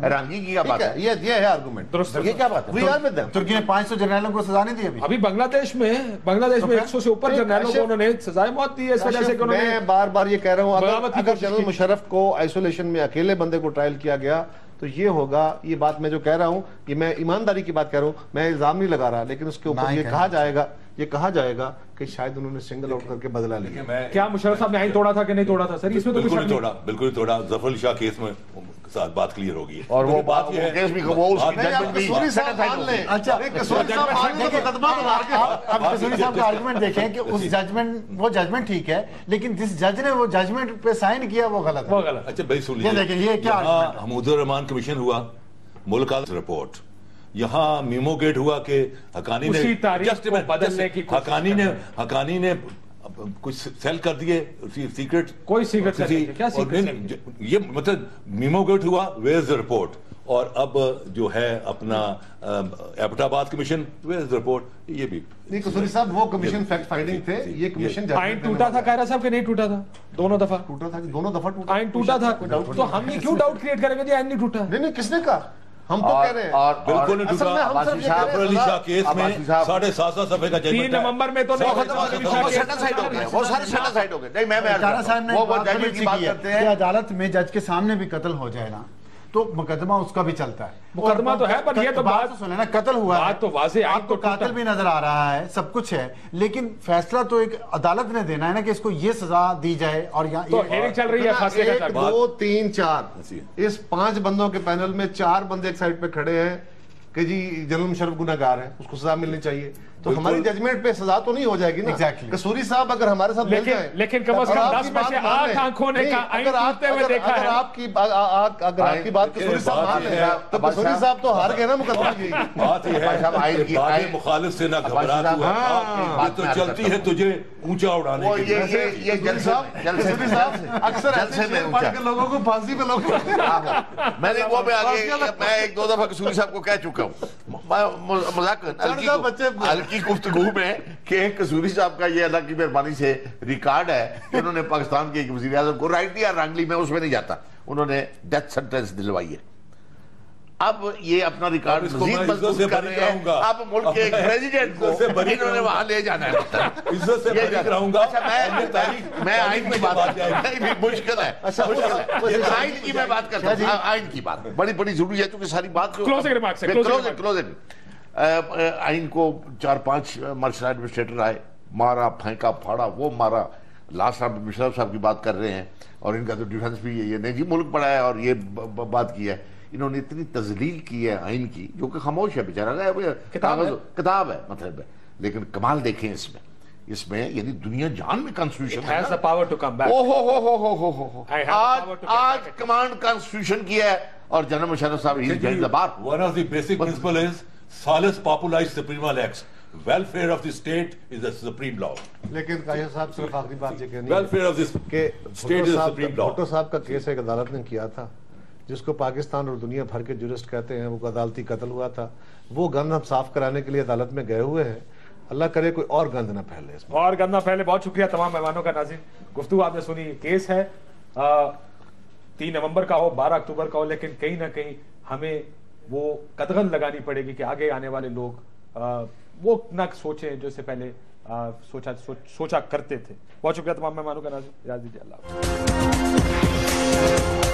حیرانگی کی کیا بات ہے. یہ ہے آرگومنٹ. یہ کیا بات ہے. ترکی نے 500 جرنیلوں کو سزا نہیں دی ابھی بنگلہ دیش میں 100 سے اوپر جرنیلوں کو انہوں نے سزائے موت دی ہے اس وجہ سے کہ انہوں نے. میں بار بار یہ کہہ رہا ہوں اگر جنرل مشرف کو آئسولیشن میں اکیلے بندے کو ٹرائل کیا گیا تو یہ ہوگا. یہ بات میں جو کہہ رہا ہوں یہ میں ایمانداری کی بات کہہ رہا ہوں, میں الزام نہیں لگا رہا, لیکن اس کے اوپر یہ کہا جائے گا کہ شاید انہوں نے سنگل آؤٹ کر کے بدلہ لیا. کیا مشرف صاحب نے آئین توڑا تھا کہ نہیں توڑا تھا سر؟ اس میں تو بالکل نہیں توڑا, بالکل نہیں توڑا. ظفر علی شاہ کیس میں ساتھ بات کلیئر ہوگی اور وہ بات یہ ہے قصوری صاحب کا آرگومنٹ دیکھیں کہ اس وہ ججمنٹ ٹھیک ہے لیکن جس جج نے وہ ججمنٹ پہ سائن کیا وہ غلط ہے. اچھا بھائی سن لیجیے, دیکھیں یہ کیا حمود الرحمان کمیشن ہوا, ملک رپورٹ, یہاں میمو گیٹ ہوا کہ حقانی نے کچھ سیل کر دیے سیکرٹ. کوئی سیکرٹ کیا سیکرٹ؟ یہ مطلب میمو گیٹ ہوا, ویئر از دا رپورٹ. اور اب جو ہے اپنا ایبٹ آباد commission, where is the report. یہ بھی نہیں قصوری صاحب وہ کمیشن فیکٹ فائنڈنگ تھے. یہ کمیشن آئین ٹوٹا تھا قاہرہ صاحب کہ نہیں ٹوٹا تھا؟ دونوں دفعہ ٹوٹا تھا, دونوں دفعہ ٹوٹا. آئین ٹوٹا تھا تو ہم یہ کیوں ڈاؤٹ کریٹ کریں گے جی آئین نہیں ٹوٹا؟ نہیں کس نے کہا, ہم تو کہہ رہے ہیں اور بالکل نہیں ٹوٹا. ظفر علی شاہ کیس میں 7.5 صفحے کا 3 نومبر میں تو وہ سارے سیٹل سائڈ ہو گئے. نہیں میں عدالت میں جج کے سامنے بھی قتل ہو جائے نا تو مقدمہ اس کا بھی چلتا ہے. مقدمہ تو ہے پر یہ تو بات سنیں نا, قتل ہوا ہے, بات تو واضح, آپ کو قاتل بھی نظر آ رہا ہے, سب کچھ ہے, لیکن فیصلہ تو ایک عدالت نے دینا ہے نا کہ اس کو یہ سزا دی جائے. اور تو ہیئرنگ چل رہی ہے فیصلے کا. 1 2 3 4 اس 5 بندوں کے پینل میں 4 بندے ایک سائڈ پہ کھڑے ہیں کہ جی جنرل مشرف گناہگار ہے, اس کو سزا ملنی چاہیے. تو ہماری ججمنٹ پہ سزا تو نہیں ہو جائے گی نا. قصوری صاحب اگر ہمارے ساتھ مل جائیں, لیکن کم از کم 10 میں سے 8 آنکھوں نے آئین ٹوٹتے ہوئے دیکھا ہے. اگر آپ کی بات قصوری صاحب مان لیں تو قصوری صاحب تو ہار گئے نا مقدمہ کی. بات یہ ہے مخالف سے نہ گھبرا تو ہے, تو چلتی ہے تجھے اونچا اڑانے کے لیے. یہ جلسے اکثر ایسے پڑھ کے لوگوں کو پھانسی پہ لوگ میں نے وہ میں 1 2 دفعہ قصوری صاحب کو کہہ چکا ہوں مذاکرہ ہلکی گفتگو میں کہ قصوری صاحب کا یہ اللہ کی مہربانی سے ریکارڈ ہے کہ انہوں نے پاکستان کے ایک وزیر اعظم کو رائٹلی یا رانگلی میں اس میں نہیں جاتا, انہوں نے ڈیتھ سینٹنس دلوائی ہے. اب یہ اپنا ریکارڈ مزید مضبوط کر رہے ہیں. اب ملک کے پریزیڈنٹ کو انہوں نے وہاں لے جانا ہے. عزت سے بریک رہوں گا. میں آئین کی بات مشکل ہے, آئین کی میں بات کرتا ہوں. آئین کی بات بڑی بڑی ضروری ہے کیونکہ ساری بات کلوزنگ. آئین کو 4-5 مرشل ایڈمنسٹریٹر آئے, مارا پھینکا پھاڑا, وہ مارا. لاسٹ آپ مشرف صاحب کی بات کر رہے ہیں اور ان کا تو ڈیفنس بھی یہ نہیں جی ملک بڑا ہے اور یہ بات کی ہے. انہوں نے اتنی تذلیل کی ہے آئین کی جو کہ خاموش ہے بیچارہ, کتاب ہے مطلب ہے. لیکن کمال دیکھیں اس میں یعنی دنیا جان میں کانسٹیٹیوشن آج کمانڈ کانسٹیٹیوشن کی ہے. اور جنرل مشرف صاحب one of the basic principle از سالس popularise سپریما leaks, welfare of the state is the supreme law. لیکن قاضی صاحب صرف آخری بات یہ کہنی welfare of this state is the supreme law. Bhutto صاحب کا کیس ایک عدالت نے کیا تھا جس کو پاکستان اور دنیا بھر کے جورسٹ کہتے ہیں, وہ عدالتی قتل ہوا تھا. وہ گند ہم صاف کرانے کے لیے عدالت میں گئے ہوئے ہیں. اللہ کرے کوئی اور گند نہ پھیلے اس میں. اور گند نہ پھیلے. بہت شکریہ تمام مہمانوں کا. ناظرین گفتگو آپ نے سنی. کیس ہے 3 نومبر کا ہو 12 اکتوبر کا ہو, لیکن کہیں نہ کہیں ہمیں وہ قدغن لگانی پڑے گی کہ آگے آنے والے لوگ وہ نہ سوچیں جو اس سے پہلے سوچا کرتے تھے. بہت شکریہ تمام مہمانوں کا. ناظرین اجازت دیجیے. اللہ حافظ.